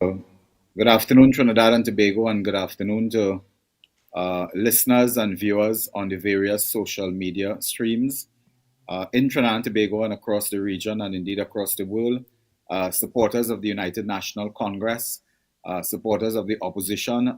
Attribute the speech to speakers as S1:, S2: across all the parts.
S1: Good afternoon, Trinidad and Tobago, and good afternoon to listeners and viewers on the various social media streams in Trinidad and Tobago and across the region and indeed across the world. Supporters of the United National Congress, supporters of the opposition,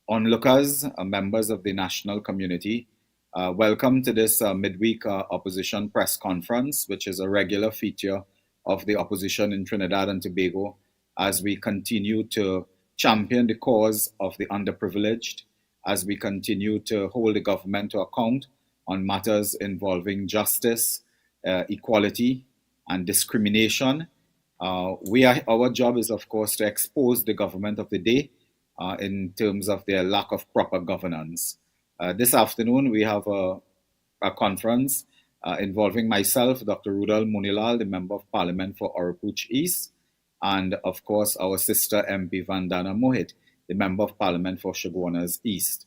S1: onlookers, members of the national community. Welcome to this midweek opposition press conference, which is a regular feature of the opposition in Trinidad and Tobago as we continue to champion the cause of the underprivileged, as we continue to hold the government to account on matters involving justice, equality, and discrimination. Our job is, of course, to expose the government of the day in terms of their lack of proper governance. This afternoon, we have a conference involving myself, Dr. Rudal Munilal, the Member of Parliament for Oropouche East, and of course, our sister MP Vandana Mohit, the Member of Parliament for Chaguanas East.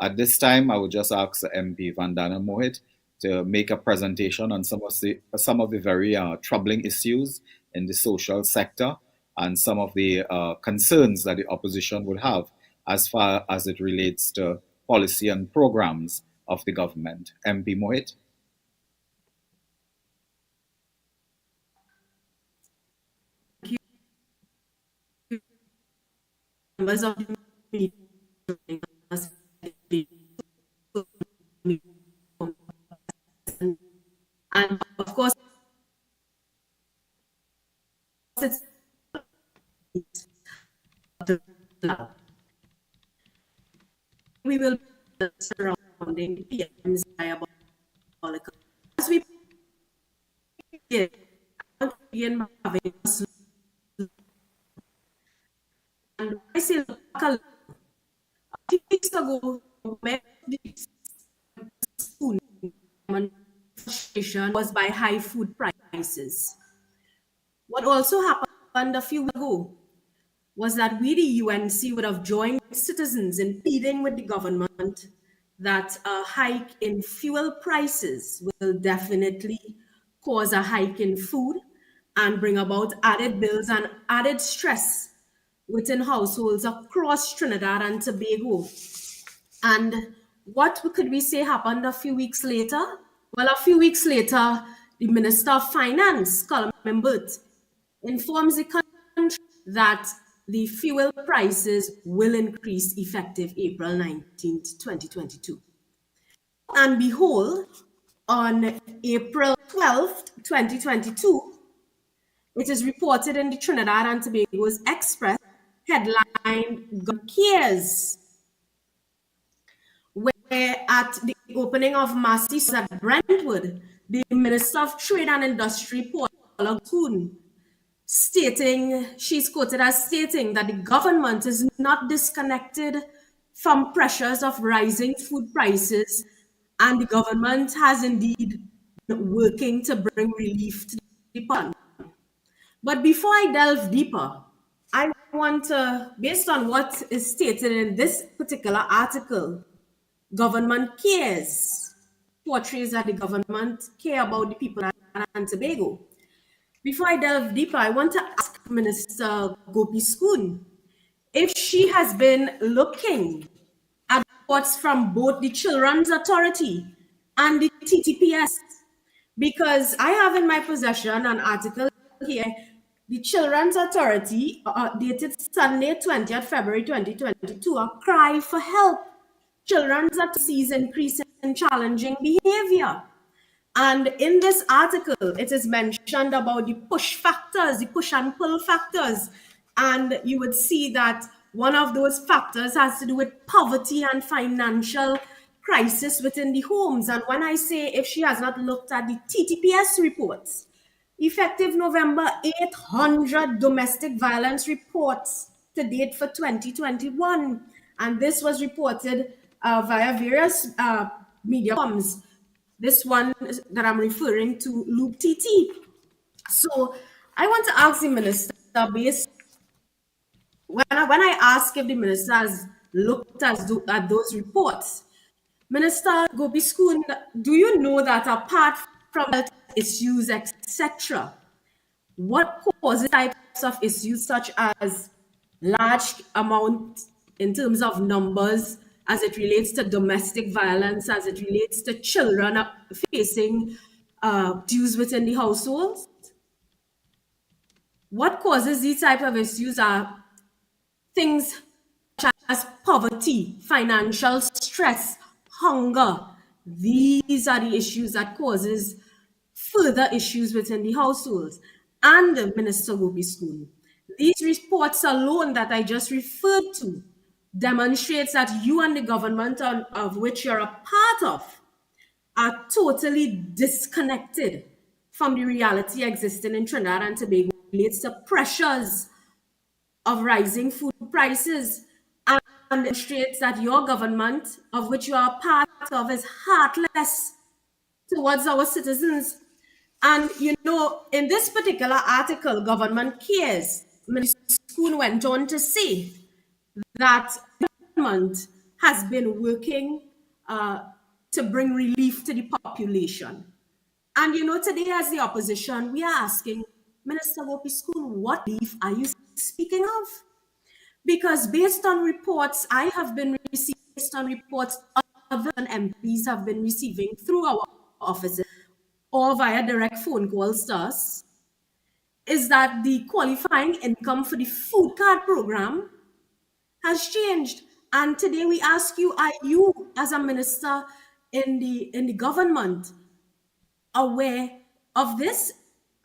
S1: At this time, I would just ask MP Vandana Mohit to make a presentation on some of the very troubling issues in the social sector and some of the concerns that the opposition would have as far as it relates to policy and programs of the government. MP Mohit.
S2: Members of the media, and of course, it's we will be surrounding the PM's diabolical. As we begin, having and I say local. A few weeks ago, the was by high food prices. What also happened a few weeks ago was that we, the UNC, would have joined citizens in pleading with the government that a hike in fuel prices will definitely cause a hike in food and bring about added bills and added stress within households across Trinidad and Tobago. And what could we say happened a few weeks later? Well, a few weeks later, the Minister of Finance, Colin Burt, informs the country that the fuel prices will increase effective April 19th, 2022. And behold, on April 12th, 2022, it is reported in the Trinidad and Tobago's Express headline, "God Cares," where at the opening of Massey's at Brentwood, the Minister of Trade and Industry, Paula Kuhn, she's quoted as stating that the government is not disconnected from pressures of rising food prices, and the government has indeed been working to bring relief to the public. But before I delve deeper, I want to, based on what is stated in this particular article, government cares, portrays that the government care about the people of Tobago. Before I delve deeper, I want to ask Minister Gopi Schoon if she has been looking at reports from both the Children's Authority and the TTPS, because I have in my possession an article here. The Children's Authority, dated Sunday, 20th February 2022, a cry for help. Children's sees increase in challenging behavior. And in this article, it is mentioned about the push factors, the push and pull factors. And you would see that one of those factors has to do with poverty and financial crisis within the homes. And when I say if she has not looked at the TTPS reports, effective November, 800 domestic violence reports to date for 2021. And this was reported via various media forms. This one that I'm referring to, Loop TT. So I want to ask the minister, based when I ask if the minister has looked at those reports, Minister Gopi Schoon, do you know that apart from health issues, etc., what causes types of issues such as large amount in terms of numbers as it relates to domestic violence, as it relates to children facing abuse within the households. What causes these type of issues are things such as poverty, financial stress, hunger. These are the issues that causes further issues within the households. And Minister Gopi, these reports alone that I just referred to demonstrates that you and the government of which you're a part of are totally disconnected from the reality existing in Trinidad and Tobago. Relates to pressures of rising food prices and demonstrates that your government, of which you are a part of, is heartless towards our citizens. And in this particular article, Government Cares, Minister Schoon went on to say that the government has been working to bring relief to the population. And today as the opposition, we are asking Minister Gopi Schoon, what relief are you speaking of? Because based on reports I have been receiving, based on reports other MPs have been receiving through our offices or via direct phone calls to us, is that the qualifying income for the food card program has changed. And today we ask you, are you as a minister in the government aware of this?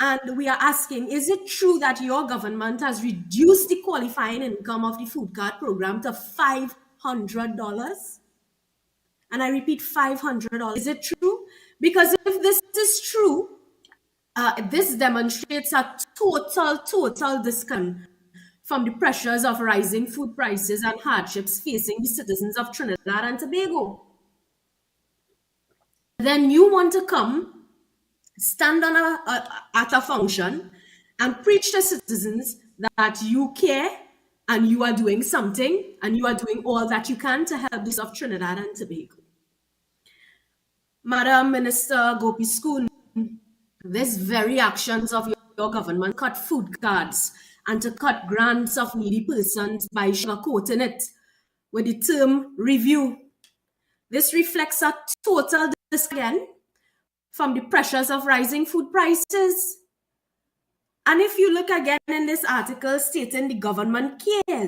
S2: And we are asking, is it true that your government has reduced the qualifying income of the food card program to $500? And I repeat, $500. Is it true? Because if this is true, this demonstrates a total disconnect from the pressures of rising food prices and hardships facing the citizens of Trinidad and Tobago. Then you want to come, stand on at a function and preach to citizens that you care and you are doing something and you are doing all that you can to help the of Trinidad and Tobago. Madam Minister Gopi Schoon, these very actions of your government cut food cards and to cut grants of needy persons by sugarcoating it with the term review. This reflects a total disconnect from the pressures of rising food prices. And if you look again in this article stating the government cares,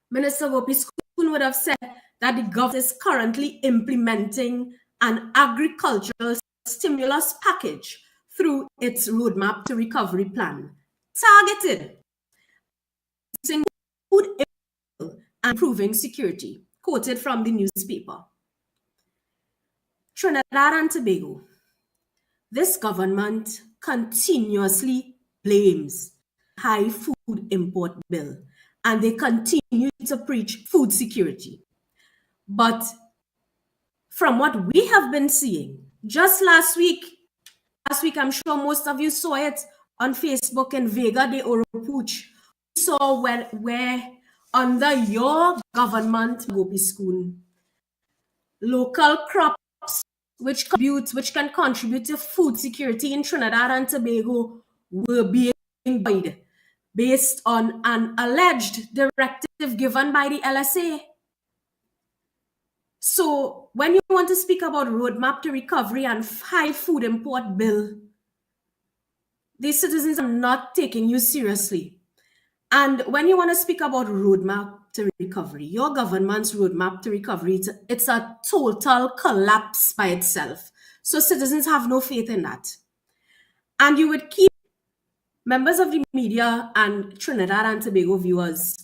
S2: Minister Gopi Schoon would have said that the government is currently implementing an agricultural stimulus package through its roadmap to recovery plan, targeted food and improving security, quoted from the newspaper. Trinidad and Tobago, this government continuously blames high food import bill, and they continue to preach food security. But from what we have been seeing, just last week, I'm sure most of you saw it on Facebook in Vega de Oropuch, we saw where under your government, Gopi Schoon, local crops which can contribute to food security in Trinidad and Tobago were being buyed based on an alleged directive given by the LSA. So when you want to speak about roadmap to recovery and high food import bill, these citizens are not taking you seriously. And when you want to speak about roadmap to recovery, your government's roadmap to recovery, it's a total collapse by itself. So citizens have no faith in that. And you would keep members of the media and Trinidad and Tobago viewers,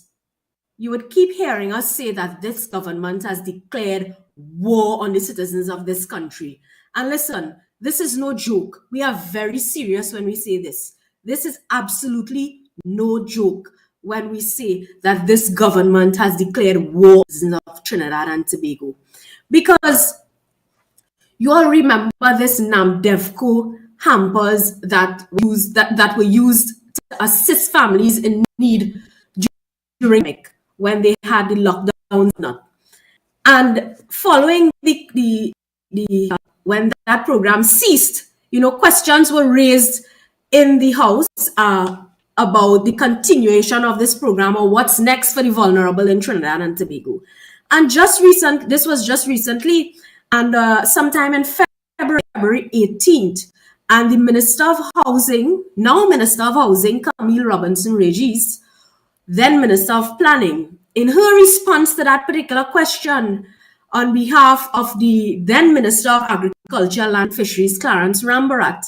S2: you would keep hearing us say that this government has declared war on the citizens of this country. And listen, this is no joke. We are very serious when we say this. This is absolutely no joke when we say that this government has declared war on the citizens of Trinidad and Tobago. Because you all remember this NAMDEVCO hampers that were used to assist families in need during when they had the lockdown. And following when that program ceased, questions were raised in the House about the continuation of this program or what's next for the vulnerable in Trinidad and Tobago. And this was just recently, and sometime in February 18th, and the Minister of Housing, now Minister of Housing, Camille Robinson Regis, then Minister of Planning, in her response to that particular question on behalf of the then Minister of Agriculture, Land, Fisheries, Clarence Rambarat,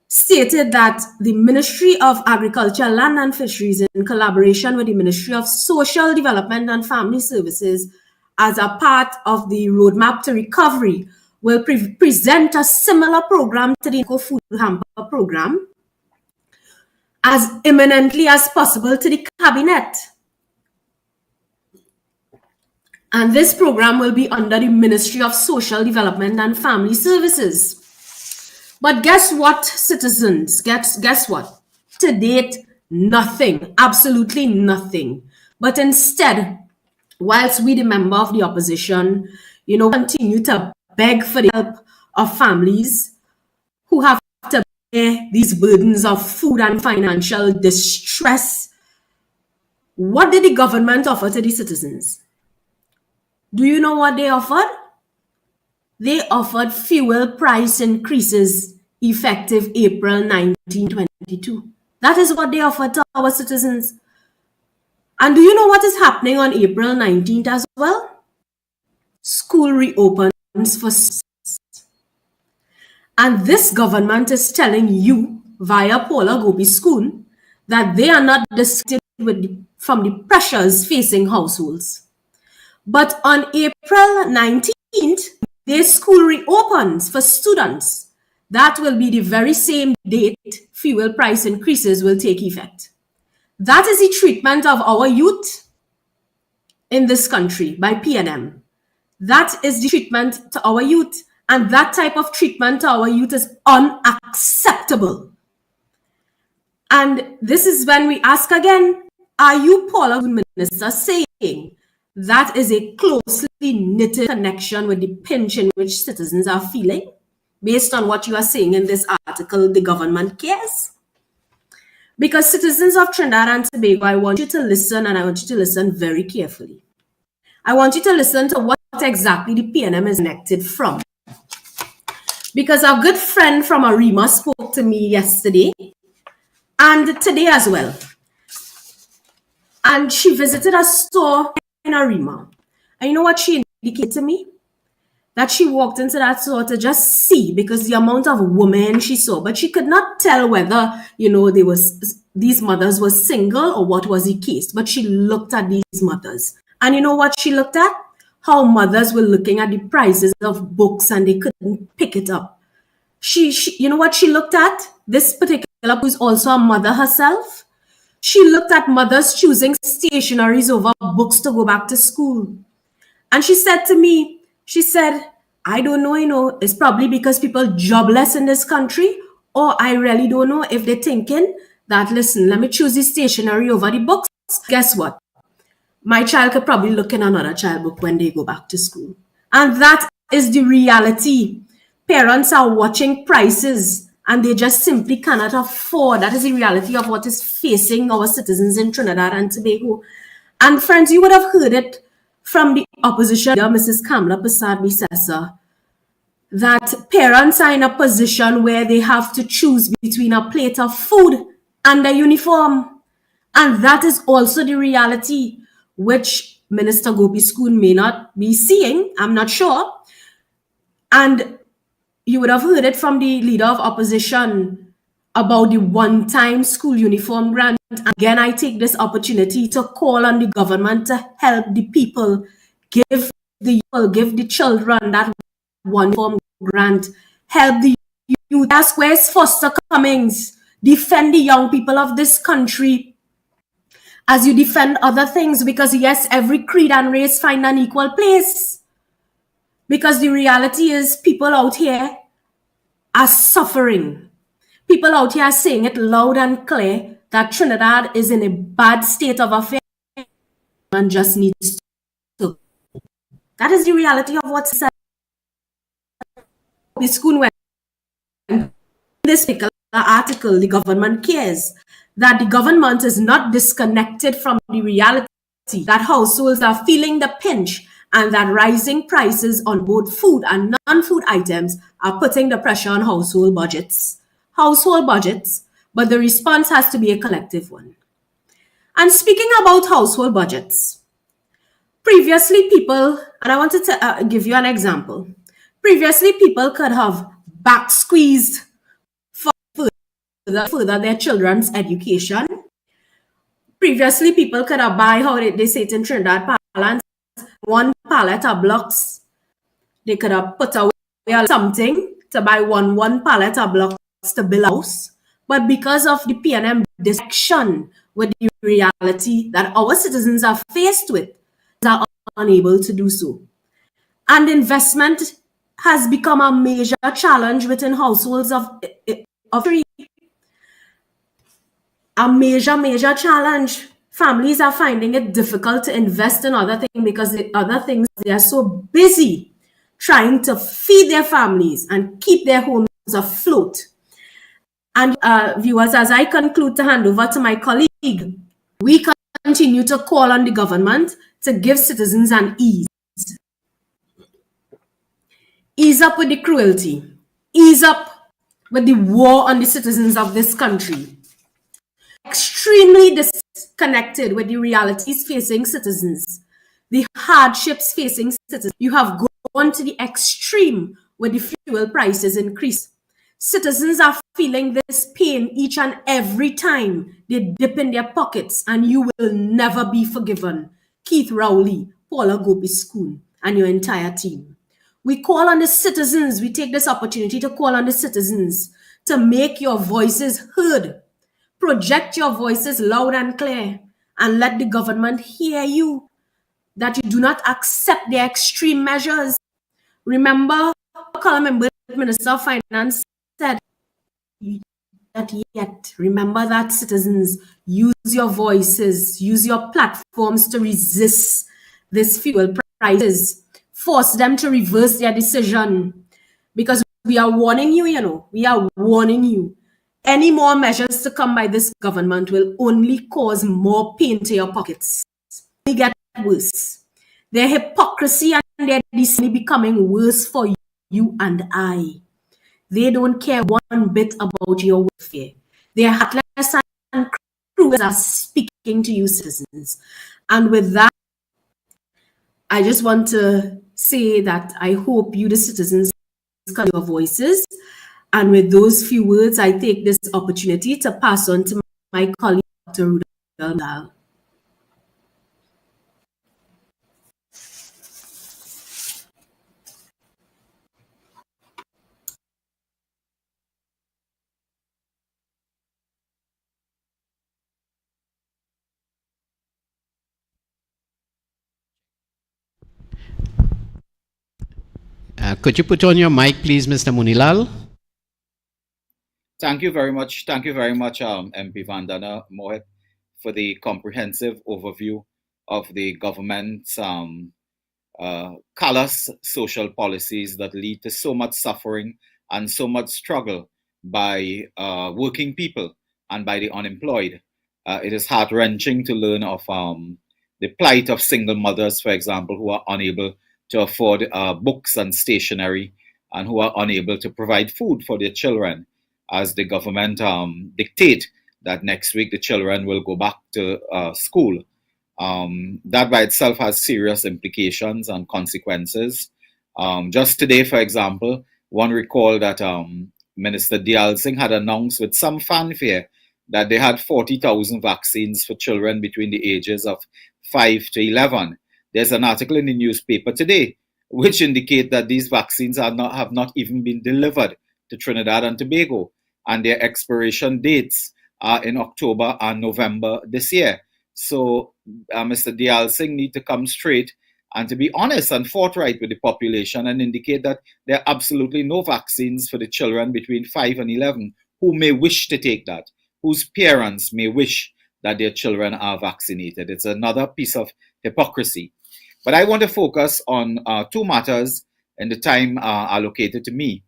S2: stated that the Ministry of Agriculture, Land and Fisheries, in collaboration with the Ministry of Social Development and Family Services, as a part of the Roadmap to Recovery, will present a similar program to the Eco Food Hamper program as imminently as possible to the Cabinet. And this program will be under the Ministry of Social Development and Family Services. But guess what, citizens? Guess what? To date, nothing, absolutely nothing. But instead, whilst we, the member of the opposition, continue to beg for the help of families who have to bear these burdens of food and financial distress, what did the government offer to the citizens? Do you know what they offered? They offered fuel price increases effective April 1922. That is what they offered to our citizens. And do you know what is happening on April 19th as well? School reopens for and this government is telling you via Paula Gopi-Schoon that they are not disconnected from the pressures facing households. But on April 19th, their school reopens for students. That will be the very same date fuel price increases will take effect. That is the treatment of our youth in this country by PNM. That is the treatment to our youth. And that type of treatment to our youth is unacceptable. And this is when we ask again, are you, Paula, Minister, saying that is a closely knitted connection with the pinch in which citizens are feeling? Based on what you are saying in this article, the government cares? Because citizens of Trinidad and Tobago, I want you to listen, and I want you to listen very carefully. I want you to listen to what exactly the PNM is connected from. Because a good friend from Arima spoke to me yesterday and today as well. And she visited a store in Arima. And you know what she indicated to me? That she walked into that store to just see, because the amount of women she saw, but she could not tell whether, these mothers were single or what was the case. But she looked at these mothers. And you know what she looked at? How mothers were looking at the prices of books and they couldn't pick it up. She you know what she looked at? This particular who's also a mother herself. She looked at mothers choosing stationaries over books to go back to school. And she said to me, I don't know, it's probably because people jobless in this country, or I really don't know if they're thinking that, listen, let me choose the stationery over the books. Guess what? My child could probably look in another child book when they go back to school. And that is the reality. Parents are watching prices and they just simply cannot afford. That is the reality of what is facing our citizens in Trinidad and Tobago. And friends, you would have heard it from the opposition leader, Mrs. Kamla Persad-Bissessa, that parents are in a position where they have to choose between a plate of food and a uniform. And that is also the reality, which Minister Gopi-Schoon may not be seeing, I'm not sure. And you would have heard it from the leader of opposition about the one-time school uniform grant. Again, I take this opportunity to call on the government to help the people, give the children that one-form grant, help the youth. That's where's Foster Cummings. Defend the young people of this country as you defend other things, because yes, every creed and race find an equal place. Because the reality is people out here are suffering. People out here are saying it loud and clear that Trinidad is in a bad state of affairs and just needs to. That is the reality of what's said. The school went this article, the government cares, that the government is not disconnected from the reality that households are feeling the pinch and that rising prices on both food and non-food items are putting the pressure on household budgets. But the response has to be a collective one. And speaking about household budgets, previously people, and I wanted to give you an example. Previously, people could have back squeezed further their children's education. Previously, people could have buy, how they say it in Trinidad parlance, one pallet of blocks. They could have put away something to buy one pallet of blocks to build a house. But because of the PNM disconnection with the reality that our citizens are faced with, they are unable to do so. And investment has become a major challenge within households of three. A major challenge. Families are finding it difficult to invest in other things because other things they are so busy trying to feed their families and keep their homes afloat. And viewers, as I conclude to hand over to my colleague, we continue to call on the government to give citizens an ease. Ease up with the cruelty. Ease up with the war on the citizens of this country. Extremely disconnected with the realities facing citizens, the hardships facing citizens. You have gone to the extreme with the fuel prices increase. Citizens are feeling this pain each and every time they dip in their pockets, and you will never be forgiven. Keith Rowley, Paula Gopi-Schoon, and your entire team. We call on the citizens, we take this opportunity to call on the citizens to make your voices heard. Project your voices loud and clear and let the government hear you, that you do not accept their extreme measures. Remember, Minister of Finance said that yet. Remember that, citizens, use your voices, use your platforms to resist this fuel prices. Force them to reverse their decision, because we are warning you, we are warning you. Any more measures to come by this government will only cause more pain to your pockets. They get worse. Their hypocrisy and their decency becoming worse for you and I. They don't care one bit about your welfare. Their heartless and cruel are speaking to you, citizens. And with that, I just want to say that I hope you, the citizens, cut your voices. And with those few words, I take this opportunity to pass on to my colleague, Dr. Rudal.
S3: Could you put on your mic, please, Mr. Munilal?
S1: Thank you very much. Thank you very much, MP Vandana Mohit, for the comprehensive overview of the government's callous social policies that lead to so much suffering and so much struggle by working people and by the unemployed. It is heart-wrenching to learn of the plight of single mothers, for example, who are unable to afford books and stationery and who are unable to provide food for their children, as the government dictate that next week the children will go back to school. That by itself has serious implications and consequences. Just today, for example, one recalled that Minister Diyal Singh had announced with some fanfare that they had 40,000 vaccines for children between the ages of 5 to 11. There's an article in the newspaper today which indicate that these vaccines have not even been delivered to Trinidad and Tobago, and their expiration dates are in October and November this year. So Mr. Diyal Singh need to come straight and to be honest and forthright with the population and indicate that there are absolutely no vaccines for the children between 5 and 11 who may wish to take that, whose parents may wish that their children are vaccinated. It's another piece of hypocrisy. But I want to focus on two matters in the time allocated to me.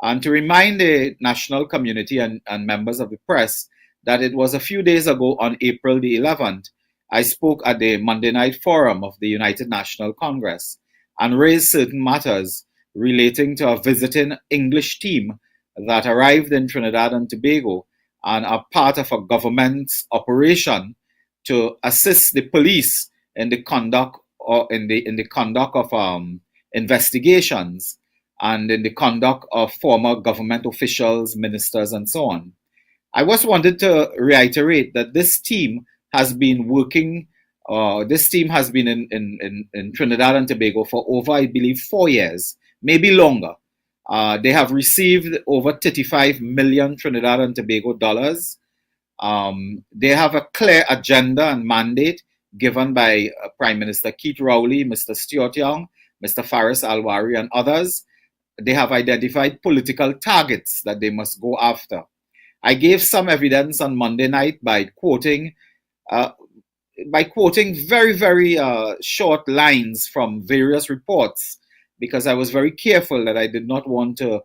S1: and to remind the national community and members of the press that it was a few days ago on April the 11th, I spoke at the Monday night forum of the United National Congress and raised certain matters relating to a visiting English team that arrived in Trinidad and Tobago and are part of a government's operation to assist the police in the conduct of investigations and in the conduct of former government officials, ministers, and so on. I just wanted to reiterate that this team has been working. This team has been in Trinidad and Tobago for over, I believe, 4 years, maybe longer. They have received over 35 million Trinidad and Tobago dollars. They have a clear agenda and mandate given by Prime Minister Keith Rowley, Mr. Stuart Young, Mr. Faris Alwari, and others. They have identified political targets that they must go after. I gave some evidence on Monday night by quoting very, very short lines from various reports, because I was very careful that I did not want to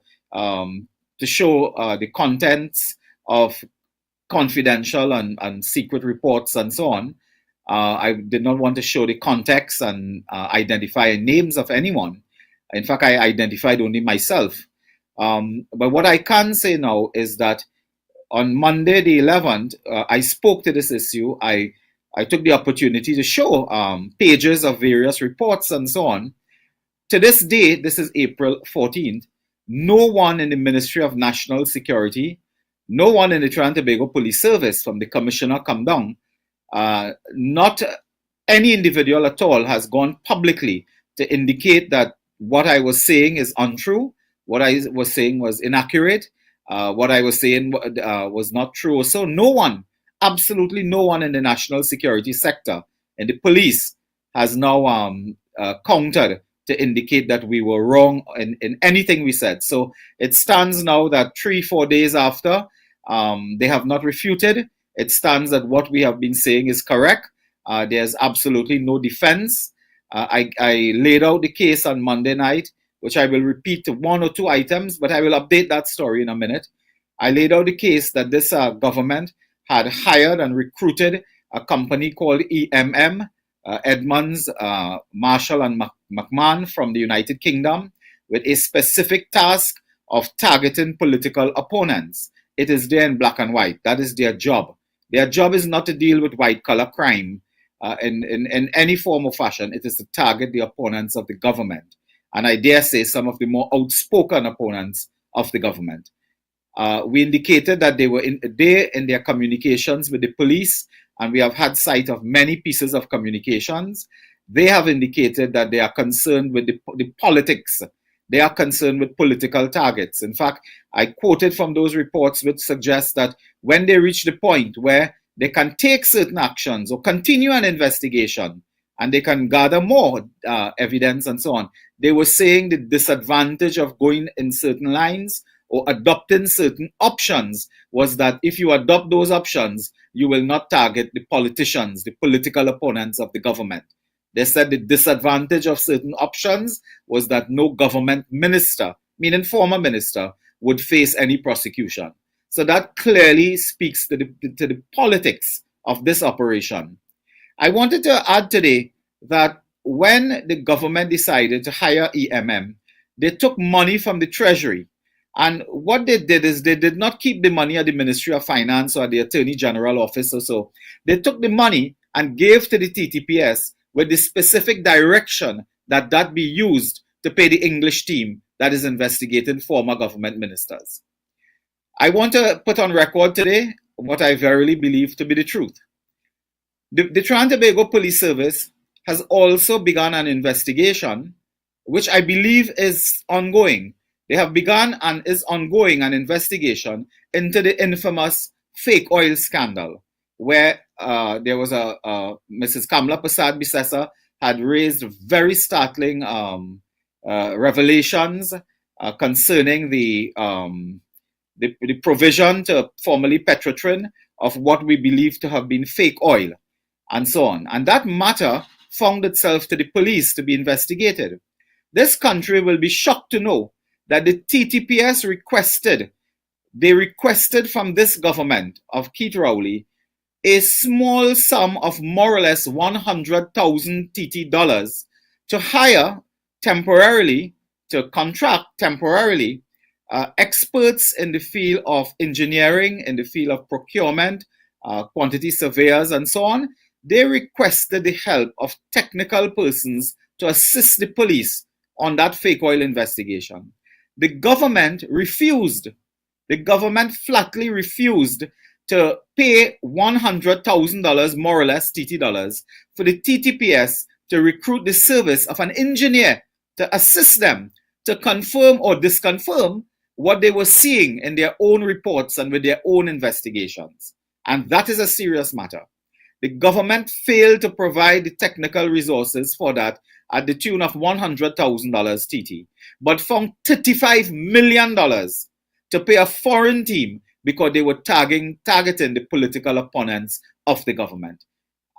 S1: show the contents of confidential and secret reports and so on. I did not want to show the context and identify names of anyone. In fact, I identified only myself. But what I can say now is that on Monday the 11th, I spoke to this issue. I took the opportunity to show pages of various reports and so on. To this day, this is April 14th, no one in the Ministry of National Security, no one in the Trinidad and Tobago Police Service, from the commissioner come down, not any individual at all has gone publicly to indicate that what I was saying is untrue, what I was saying was inaccurate, what I was saying was not true. So no one, absolutely no one in the national security sector, in the police, has now countered to indicate that we were wrong in anything we said. So it stands now that 3-4 days after, they have not refuted. It stands that what we have been saying is correct. There's absolutely no defense. I laid out the case on Monday night, which I will repeat to 1 or 2 items, but I will update that story in a minute. I laid out the case that this government had hired and recruited a company called EMM, Edmonds, Marshall and McMahon from the United Kingdom, with a specific task of targeting political opponents. It is there in black and white. That is their job. Their job is not to deal with white-collar crime in any form or fashion. It is to target the opponents of the government, and I dare say some of the more outspoken opponents of the government. We indicated that they were in their communications with the police, and we have had sight of many pieces of communications. They have indicated that they are concerned with the politics. They are concerned with political targets. In fact, I quoted from those reports which suggest that when they reach the point where they can take certain actions or continue an investigation and they can gather more evidence and so on, they were saying the disadvantage of going in certain lines or adopting certain options was that if you adopt those options, you will not target the politicians, the political opponents of the government. They said the disadvantage of certain options was that no government minister, meaning former minister, would face any prosecution. So that clearly speaks to the politics of this operation. I wanted to add today that when the government decided to hire EMM, they took money from the Treasury. And what they did is they did not keep the money at the Ministry of Finance or the Attorney General office or so. They took the money and gave to the TTPS with the specific direction that that be used to pay the English team that is investigating former government ministers. I want to put on record today what I verily believe to be the truth. The Trinidad and Tobago Police Service has also begun an investigation, which I believe is ongoing. They have begun and is ongoing an investigation into the infamous fake oil scandal, where there was Mrs. Kamla Prasad Bisesa had raised very startling revelations concerning the provision to formerly Petrotrin of what we believe to have been fake oil and so on. And that matter found itself to the police to be investigated. This country will be shocked to know that the TTPS requested from this government of Keith Rowley a small sum of more or less 100,000 TT dollars to hire temporarily, to contract temporarily, experts in the field of engineering, in the field of procurement, quantity surveyors, and so on. They requested the help of technical persons to assist the police on that fake oil investigation. The government refused. The government flatly refused to pay $100,000, more or less TT dollars, for the TTPS to recruit the service of an engineer to assist them to confirm or disconfirm what they were seeing in their own reports and with their own investigations. And that is a serious matter. The government failed to provide the technical resources for that at the tune of $100,000 TT, but found $35 million to pay a foreign team because they were targeting the political opponents of the government.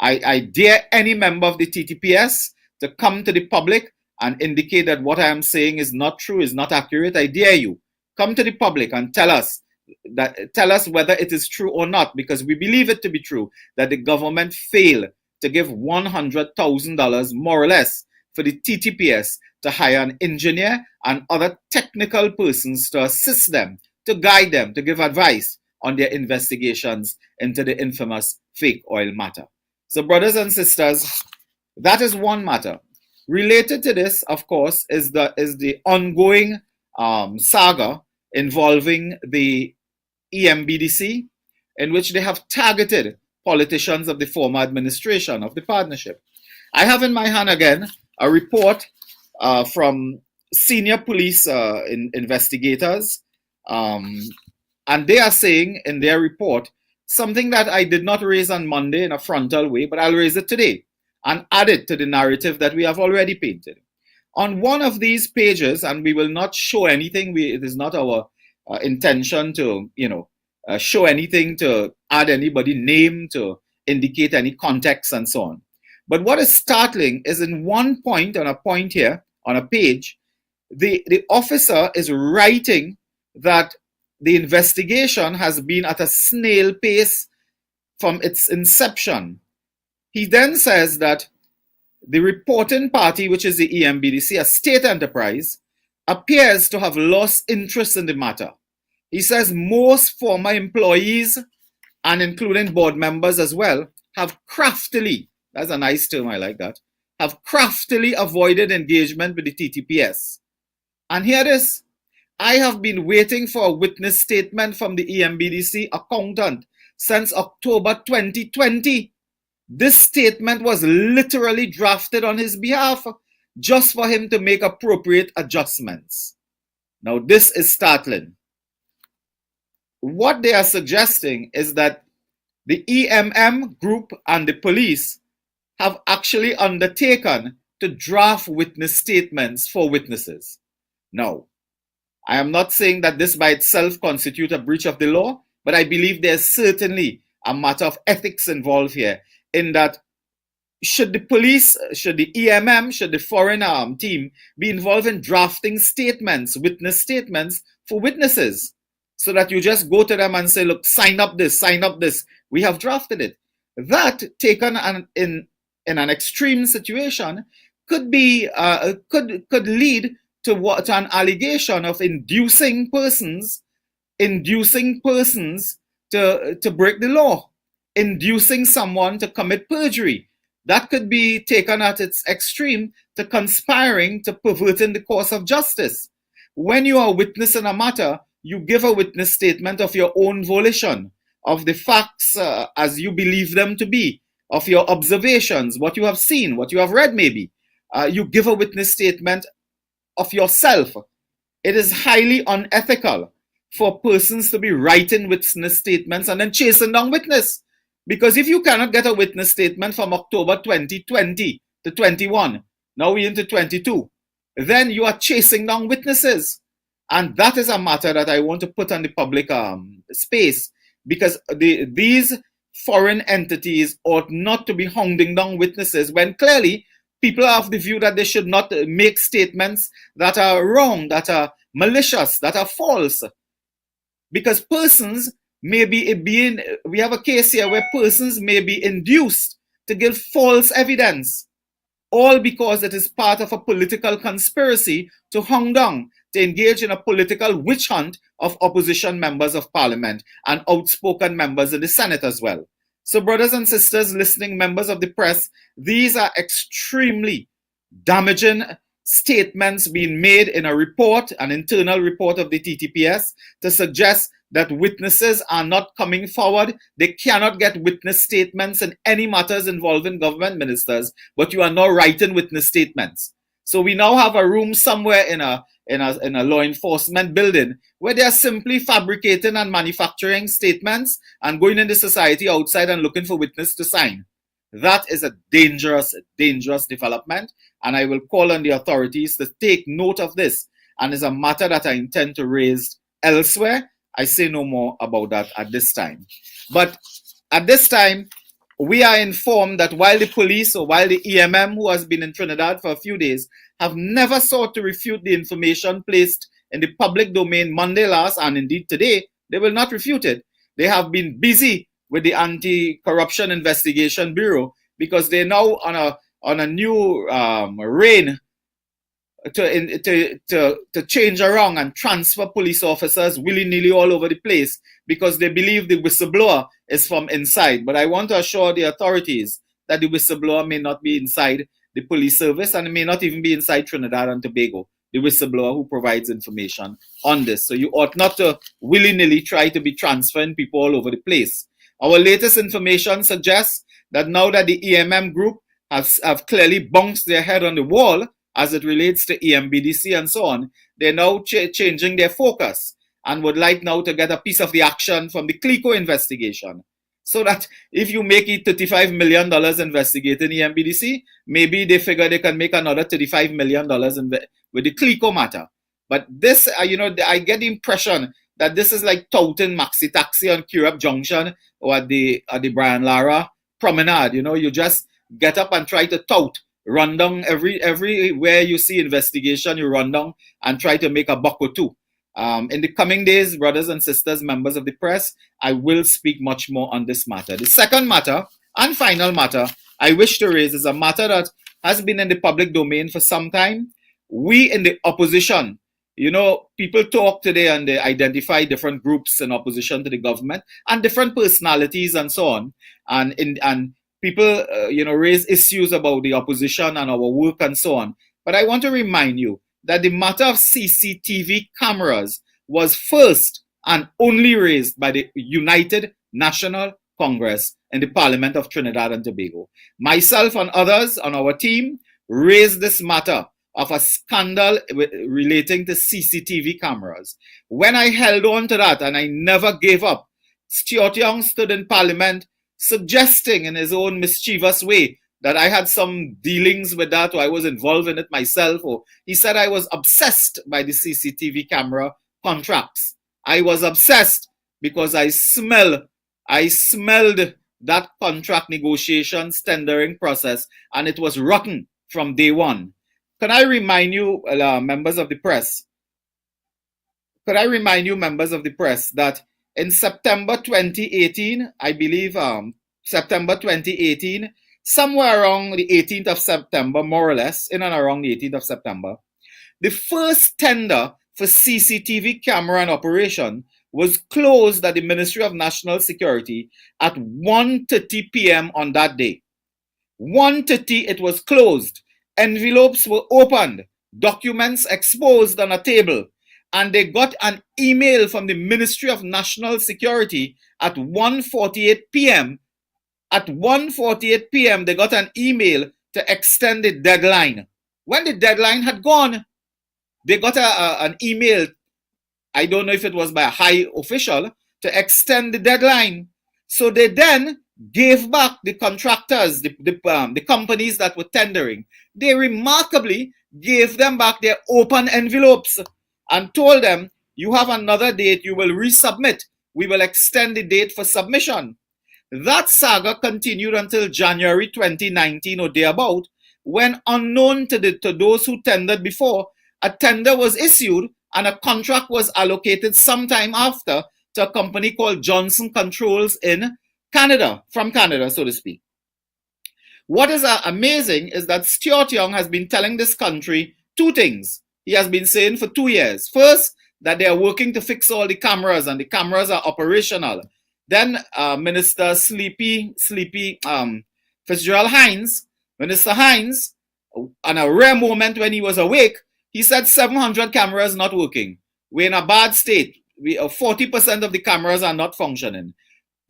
S1: I dare any member of the TTPS to come to the public and indicate that what I am saying is not true, is not accurate. I dare you. Come to the public and tell us whether it is true or not, because we believe it to be true that the government failed to give $100,000 more or less for the TTPS to hire an engineer and other technical persons to assist them, to guide them, to give advice on their investigations into the infamous fake oil matter. So, brothers and sisters, that is one matter. Related to this, of course, is the ongoing saga involving the EMBDC, in which they have targeted politicians of the former administration of the partnership. I have in my hand again a report from senior police investigators, and they are saying in their report something that I did not raise on Monday in a frontal way, but I'll raise it today and add it to the narrative that we have already painted. On one of these pages, and we will not show anything, it is not our intention to, show anything, to add anybody's name, to indicate any context and so on. But what is startling is in one point, on a point here, on a page, the officer is writing that the investigation has been at a snail pace from its inception. He then says that the reporting party, which is the EMBDC, a state enterprise, appears to have lost interest in the matter. He says most former employees, and including board members as well, have craftily, that's a nice term, I like that, have craftily avoided engagement with the TTPS. And here it is. I have been waiting for a witness statement from the EMBDC accountant since October 2020. This statement was literally drafted on his behalf just for him to make appropriate adjustments. Now, this is startling. What they are suggesting is that the EMM group and the police have actually undertaken to draft witness statements for witnesses. Now, I am not saying that this by itself constitutes a breach of the law, but I believe there's certainly a matter of ethics involved here, in that should the police, should the EMM, should the foreign team be involved in drafting statements, witness statements for witnesses, so that you just go to them and say, look, sign up this, we have drafted it. That, taken in an extreme situation, could be could lead to an allegation of inducing persons to break the law, inducing someone to commit perjury. That could be taken at its extreme to conspiring to perverting the course of justice. When you are a witness in a matter, you give a witness statement of your own volition, of the facts as you believe them to be, of your observations, what you have seen, what you have read maybe. You give a witness statement of yourself. It is highly unethical for persons to be writing witness statements and then chasing down witness. Because if you cannot get a witness statement from October 2020 to 21, now we're into 22, then you are chasing down witnesses. And that is a matter that I want to put on the public space, because these foreign entities ought not to be hounding down witnesses when clearly people are of the view that they should not make statements that are wrong, that are malicious, that are false. Because persons may be being, we have a case here where persons may be induced to give false evidence, all because it is part of a political conspiracy to hunt down, to engage in a political witch hunt of opposition members of parliament and outspoken members in the Senate as well. So, brothers and sisters, listening members of the press, these are extremely damaging statements being made in a report, an internal report of the TTPS, to suggest that witnesses are not coming forward. They cannot get witness statements in any matters involving government ministers, but you are now writing witness statements. So we now have a room somewhere in a law enforcement building where they are simply fabricating and manufacturing statements and going in the society outside and looking for witness to sign. That is a dangerous, dangerous development, and I will call on the authorities to take note of this, and it's a matter that I intend to raise elsewhere. I say no more about that at this time. But at this time, we are informed that while the police or while the EMM, who has been in Trinidad for a few days, have never sought to refute the information placed in the public domain Monday last, and indeed today, they will not refute it. They have been busy with the Anti-Corruption Investigation Bureau because they're now on a new reign to change around and transfer police officers willy-nilly all over the place because they believe the whistleblower is from inside. But I want to assure the authorities that the whistleblower may not be inside the police service and it may not even be inside Trinidad and Tobago, the whistleblower who provides information on this. So you ought not to willy-nilly try to be transferring people all over the place. Our latest information suggests that now that the EMM group have clearly bounced their head on the wall as it relates to EMBDC and so on, they're now changing their focus and would like now to get a piece of the action from the CLICO investigation. So that if you make it $35 million investigating EMBDC, maybe they figure they can make another $35 million with the CLICO matter. But this, I get the impression that this is like touting Maxi Taxi on Curup Junction or at the Brian Lara Promenade. You just get up and try to tout, run down everywhere you see investigation, you run down and try to make a buck or two. In the coming days, brothers and sisters, members of the press, I will speak much more on this matter. The second matter and final matter I wish to raise is a matter that has been in the public domain for some time. We in the opposition, people talk today and they identify different groups in opposition to the government and different personalities and so on. And people, raise issues about the opposition and our work and so on. But I want to remind you that the matter of CCTV cameras was first and only raised by the United National Congress in the Parliament of Trinidad and Tobago. Myself and others on our team raised this matter of a scandal relating to CCTV cameras. When I held on to that and I never gave up, Stuart Young stood in Parliament suggesting in his own mischievous way that I had some dealings with that or I was involved in it myself, or he said I was obsessed by the CCTV camera contracts. I was obsessed because I smelled that contract negotiations tendering process and it was rotten from day one. Can I remind you, members of the press, that in September 2018, I believe September 2018, somewhere around the 18th of September, more or less, in and around the 18th of September, the first tender for CCTV camera and operation was closed at the Ministry of National Security at 1:30 p.m. on that day. 1:30, it was closed. Envelopes were opened, documents exposed on a table, and they got an email from the Ministry of National Security at 1:48 p.m. At 1:48 p.m., they got an email to extend the deadline. When the deadline had gone, they got an email, I don't know if it was by a high official, to extend the deadline. So they then gave back the contractors, the companies that were tendering. They remarkably gave them back their open envelopes and told them, you have another date, you will resubmit. We will extend the date for submission. That saga continued until January 2019 or thereabout, when unknown to those who tendered before, a tender was issued and a contract was allocated sometime after to a company called Johnson Controls in Canada, from Canada, so to speak. What is amazing is that Stuart Young has been telling this country two things. He has been saying for 2 years. First, that they are working to fix all the cameras and the cameras are operational. Then Minister Fitzgerald Hines, Minister Hines, on a rare moment when he was awake, he said 700 cameras not working. We're in a bad state. 40% of the cameras are not functioning.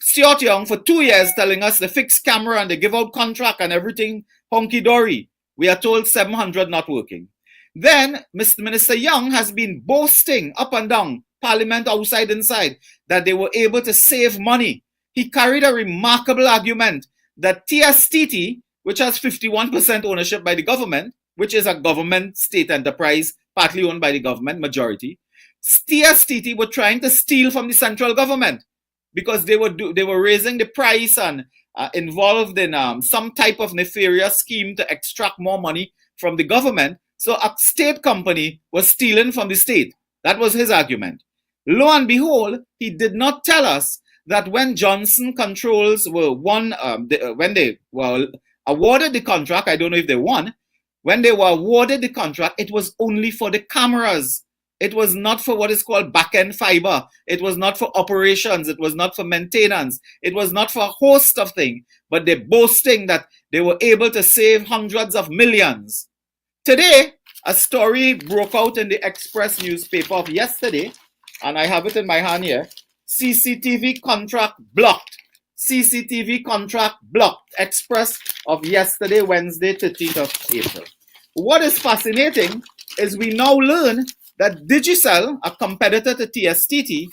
S1: Stuart Young for 2 years telling us the fixed camera and the give out contract and everything honky-dory. We are told 700 not working. Then Mr. Minister Young has been boasting up and down, Parliament outside inside, that they were able to save money. He carried a remarkable argument that TSTT, which has 51% ownership by the government, which is a government state enterprise partly owned by the government, majority, TSTT were trying to steal from the central government, because they were raising the price and involved in some type of nefarious scheme to extract more money from the government. So a state company was stealing from the state. That was his argument. Lo and behold, he did not tell us that when Johnson Controls were when they were awarded the contract, I don't know if they won, when they were awarded the contract, it was only for the cameras. It was not for what is called back-end fiber. It was not for operations. It was not for maintenance. It was not for a host of things. But they're boasting that they were able to save hundreds of millions. Today, a story broke out in the Express newspaper of yesterday, and I have it in my hand here. CCTV contract blocked. CCTV contract blocked. Express of yesterday, Wednesday, 13th of April. What is fascinating is we now learn that Digicel, a competitor to TSTT,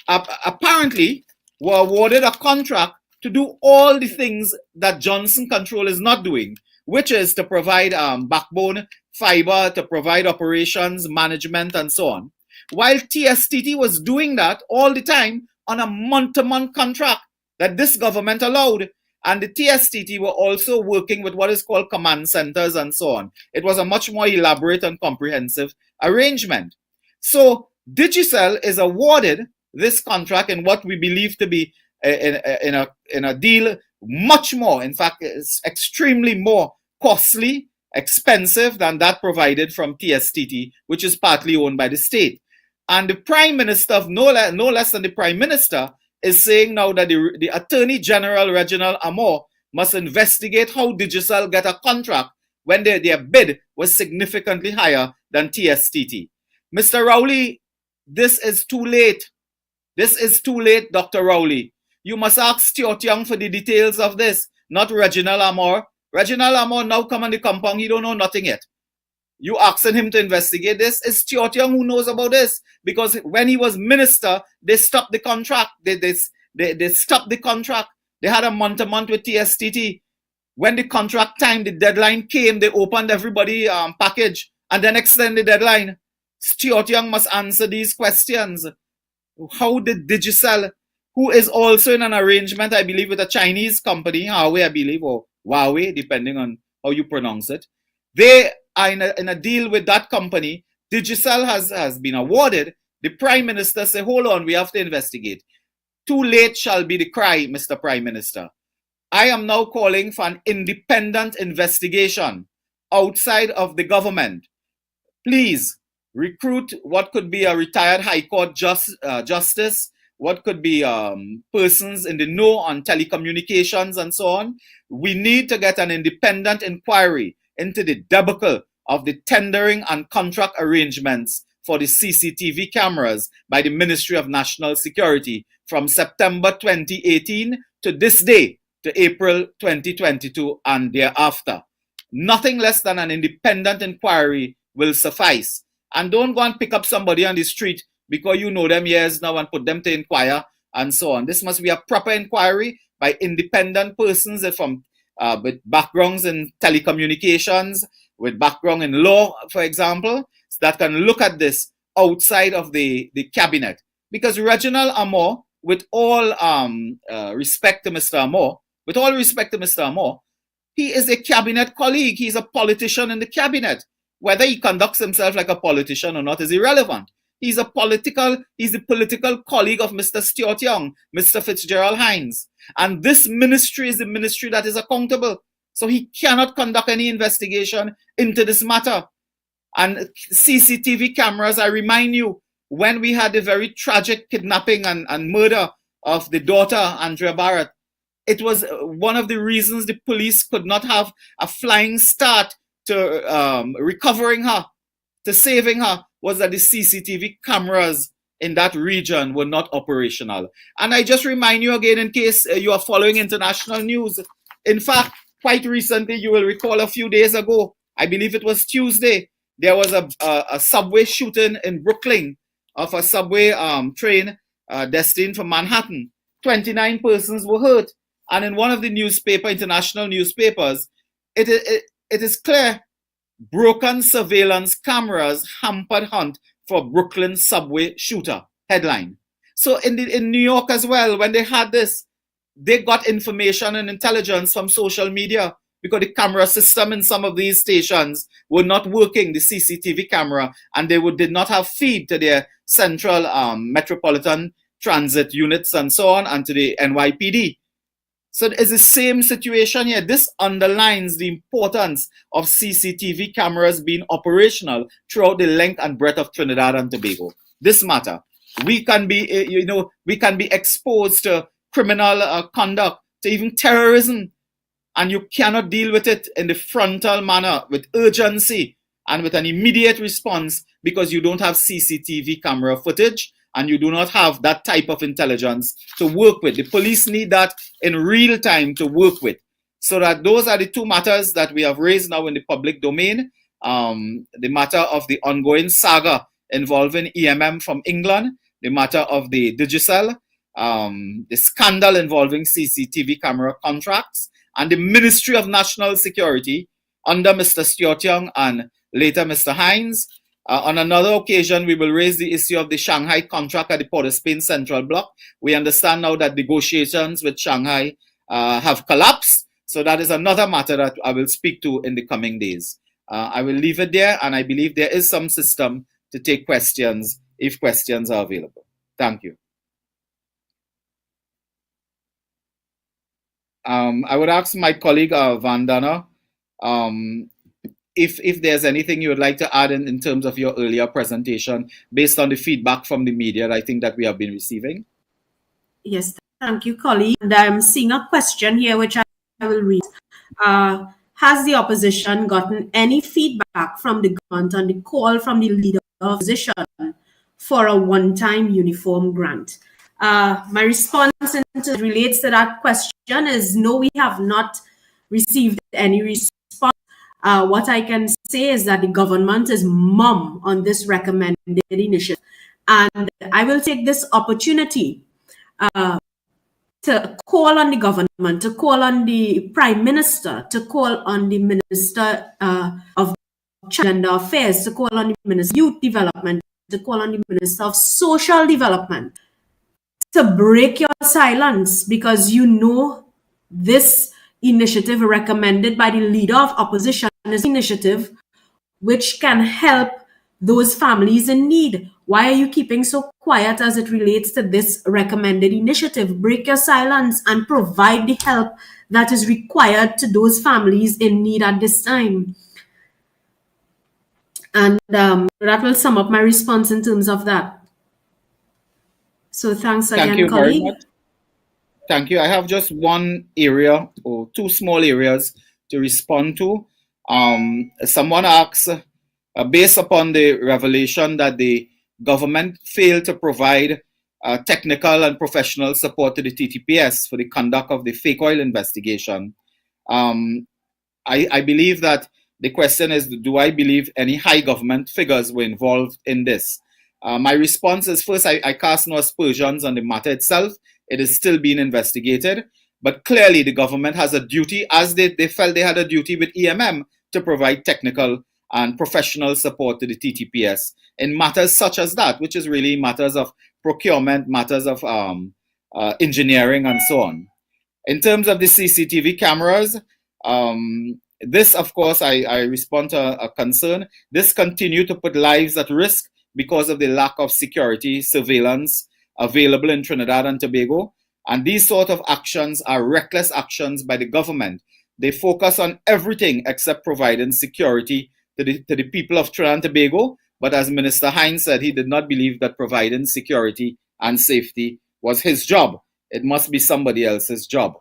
S1: apparently were awarded a contract to do all the things that Johnson Control is not doing, which is to provide backbone fiber, to provide operations, management, and so on. While TSTT was doing that all the time on a month-to-month contract that this government allowed. And the TSTT were also working with what is called command centers and so on. It was a much more elaborate and comprehensive arrangement. So Digicel is awarded this contract in what we believe to be in a deal much more, in fact, it's extremely more costly, expensive than that provided from TSTT, which is partly owned by the state. And the Prime Minister of no less than the Prime Minister is saying now that the Attorney General, Reginald Amor, must investigate how Digicel get a contract when their bid was significantly higher than TSTT. Mr. Rowley, this is too late. This is too late, Dr. Rowley. You must ask Stuart Young for the details of this, not Reginald Amor. Reginald Amor now come on the compound, he don't know nothing yet. You asking him to investigate this? It's Stuart Young who knows about this, because when he was minister, they stopped the contract. They stopped the contract. They had a month-to-month with TSTT. When the contract time, the deadline came, they opened everybody package and then extended the deadline. Stuart Young must answer these questions. How did Digicel, who is also in an arrangement, I believe, with a Chinese company, Huawei, I believe, or Huawei, depending on how you pronounce it, they are in a deal with that company. Digicel has been awarded. The Prime Minister said, hold on, we have to investigate. Too late shall be the cry, Mr. Prime Minister. I am now calling for an independent investigation outside of the government. Please recruit what could be a retired High Court justice, what could be persons in the know on telecommunications and so on. We need to get an independent inquiry into the debacle of the tendering and contract arrangements for the CCTV cameras by the Ministry of National Security from September 2018 to this day, to April 2022 and thereafter. Nothing less than an independent inquiry will suffice. And don't go and pick up somebody on the street because you know them years now and put them to inquire and so on. This must be a proper inquiry by independent persons from with backgrounds in telecommunications, with background in law, for example, that can look at this outside of the cabinet. Because Reginald Amor, with all respect to Mr. Amor, he is a cabinet colleague. He's a politician in the cabinet. Whether he conducts himself like a politician or not is irrelevant. He's the political colleague of Mr. Stuart Young, Mr. Fitzgerald Hines. And this ministry is the ministry that is accountable. So he cannot conduct any investigation into this matter. And CCTV cameras, I remind you, when we had the very tragic kidnapping and murder of the daughter, Andrea Barrett, it was one of the reasons the police could not have a flying start to recovering her, to saving her, was that the CCTV cameras in that region were not operational. And I just remind you again, in case you are following international news, in fact, quite recently, you will recall a few days ago, I believe it was Tuesday, there was a subway shooting in Brooklyn of a subway train destined for Manhattan. 29 persons were hurt. And in one of the international newspapers, it is clear broken surveillance cameras hampered hunt for Brooklyn subway shooter. Headline. So in New York as well, when they had this, they got information and intelligence from social media because the camera system in some of these stations were not working, the CCTV camera, and they did not have feed to their central metropolitan transit units and so on, and to the NYPD. So it's the same situation here. This underlines the importance of CCTV cameras being operational throughout the length and breadth of Trinidad and Tobago. This matter, we can be, we can be exposed to criminal conduct, to even terrorism, and you cannot deal with it in the frontal manner with urgency and with an immediate response because you don't have CCTV camera footage and you do not have that type of intelligence to work with. The police need that in real time to work with. So that those are the two matters that we have raised now in the public domain. The matter of the ongoing saga involving EMM from England, the matter of the Digicel, the scandal involving CCTV camera contracts, and the Ministry of National Security under Mr. Stuart Young and later Mr. Hines. On another occasion, we will raise the issue of the Shanghai contract at the Port of Spain Central Block. We understand now that negotiations with Shanghai have collapsed. So that is another matter that I will speak to in the coming days. I will leave it there, and I believe there is some system to take questions if questions are available. Thank you. I would ask my colleague Vandana if there's anything you would like to add in terms of your earlier presentation based on the feedback from the media that I think that we have been receiving.
S2: Yes, thank you, colleague. And I'm seeing a question here which I will read. Has the opposition gotten any feedback from the government on the call from the leader of opposition for a one-time uniform grant? My response relates to that question is no, we have not received any response. What I can say is that the government is mum on this recommended initiative. And I will take this opportunity to call on the government, to call on the Prime Minister, to call on the Minister of Gender Affairs, to call on the Minister of Youth Development, to call on the Minister of Social Development to break your silence, because you know this initiative recommended by the leader of opposition is an initiative which can help those families in need. Why are you keeping so quiet as it relates to this recommended initiative? Break your silence and provide the help that is required to those families in need at this time. And that will sum up my response in terms of that. So thanks again,
S1: Thank you
S2: colleague.
S1: very much. Thank you. I have just one area or two small areas to respond to. Someone asks, based upon the revelation that the government failed to provide technical and professional support to the TTPS for the conduct of the fake oil investigation, I believe that the question is, do I believe any high government figures were involved in this? My response is, first, I cast no aspersions on the matter itself. It is still being investigated. But clearly, the government has a duty, as they felt they had a duty with EMM, to provide technical and professional support to the TTPS in matters such as that, which is really matters of procurement, matters of engineering, and so on. In terms of the CCTV cameras, this, of course, I respond to a concern. This continues to put lives at risk because of the lack of security surveillance available in Trinidad and Tobago. And these sort of actions are reckless actions by the government. They focus on everything except providing security to the people of Trinidad and Tobago. But as Minister Hines said, he did not believe that providing security and safety was his job. It must be somebody else's job.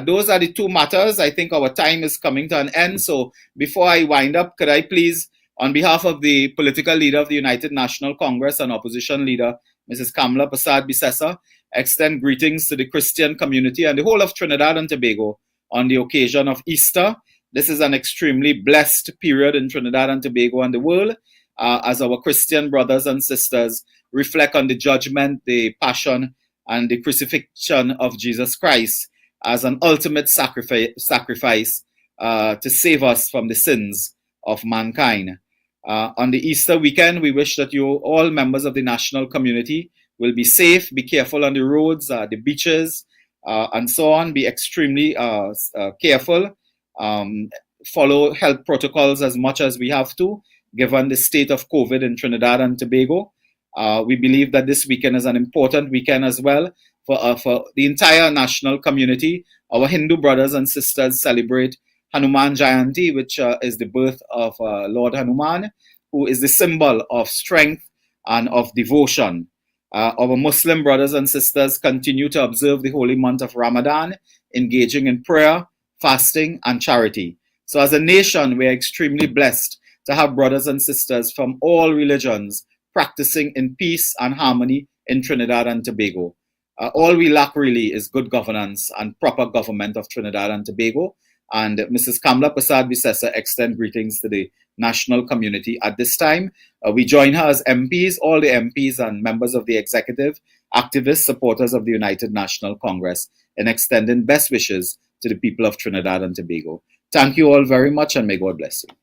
S1: Those are the two matters. I think our time is coming to an end. So before I wind up, could I please, on behalf of the political leader of the United National Congress and opposition leader, Mrs. Kamla Persad-Bissessor, extend greetings to the Christian community and the whole of Trinidad and Tobago on the occasion of Easter. This is an extremely blessed period in Trinidad and Tobago and the world, as our Christian brothers and sisters reflect on the judgment, the passion, and the crucifixion of Jesus Christ as an ultimate sacrifice to save us from the sins of mankind. On the Easter weekend, we wish that you, all members of the national community, will be safe, be careful on the roads, the beaches, and so on. Be extremely careful. Follow health protocols as much as we have to, given the state of COVID in Trinidad and Tobago. We believe that this weekend is an important weekend as well for the entire national community. Our Hindu brothers and sisters celebrate Hanuman Jayanti, which is the birth of Lord Hanuman, who is the symbol of strength and of devotion. Our Muslim brothers and sisters continue to observe the holy month of Ramadan, engaging in prayer, fasting, and charity. So as a nation, we are extremely blessed to have brothers and sisters from all religions practicing in peace and harmony in Trinidad and Tobago. All we lack really is good governance and proper government of Trinidad and Tobago. And Mrs. Kamla Persad-Bissessor extend greetings to the national community at this time. We join her as MPs, all the MPs and members of the executive, activists, supporters of the United National Congress, in extending best wishes to the people of Trinidad and Tobago. Thank you all very much, and may God bless you.